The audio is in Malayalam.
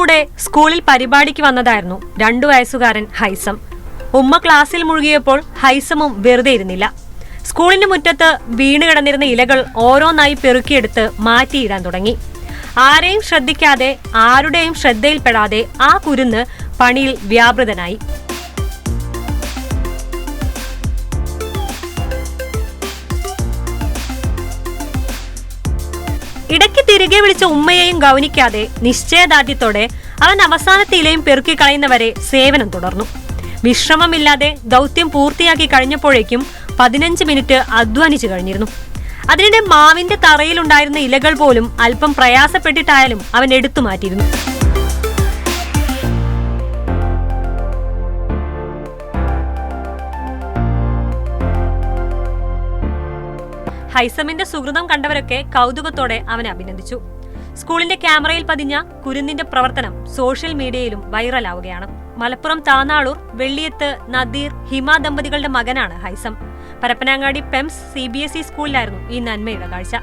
കൂടെ സ്കൂളിൽ പരിപാടിക്ക് വന്നതായിരുന്നു 2 വയസ്സുകാരൻ ഹൈസം. ഉമ്മ ക്ലാസ്സിൽ മുഴുകിയപ്പോൾ ഹൈസമും വെറുതെ ഇരുന്നില്ല. സ്കൂളിന്റെ മുറ്റത്ത് വീണ് കിടന്നിരുന്ന ഇലകൾ ഓരോന്നായി പെറുക്കിയെടുത്ത് മാറ്റിയിടാൻ തുടങ്ങി. ആരെയും ശ്രദ്ധിക്കാതെ, ആരുടെയും ശ്രദ്ധയിൽപ്പെടാതെ ആ കുരുന്ന് പണിയിൽ വ്യാപൃതനായി. ഇടയ്ക്ക് തിരികെ വിളിച്ച ഉമ്മയെയും ഗൗനിക്കാതെ നിശ്ചയദാർഢ്യത്തോടെ അവൻ അവസാനത്തെ ഇലയും പെറുക്കി കളയുന്നവരെ സേവനം തുടർന്നു. വിശ്രമമില്ലാതെ ദൗത്യം പൂർത്തിയാക്കി കഴിഞ്ഞപ്പോഴേക്കും 15 മിനിറ്റ് അധ്വാനിച്ചു കഴിഞ്ഞിരുന്നു. അതിനിടെ മാവിന്റെ തറയിലുണ്ടായിരുന്ന ഇലകൾ പോലും അല്പം പ്രയാസപ്പെട്ടിട്ടായാലും അവൻ എടുത്തു മാറ്റിയിരുന്നു. ഹൈസമിന്റെ സുഹൃതം കണ്ടവരൊക്കെ കൗതുകത്തോടെ അവനെ അഭിനന്ദിച്ചു. സ്കൂളിന്റെ ക്യാമറയിൽ പതിഞ്ഞ കുരുന്നിന്റെ പ്രവർത്തനം സോഷ്യൽ മീഡിയയിലും വൈറലാവുകയാണ്. മലപ്പുറം താനാളൂർ വെള്ളിയത്ത് നദീർ ഹിമ ദമ്പതികളുടെ മകനാണ് ഹൈസം. പരപ്പനാങ്ങാടി പെംസ് CBSE സ്കൂളിലായിരുന്നു ഈ നന്മയുടെ കാഴ്ച.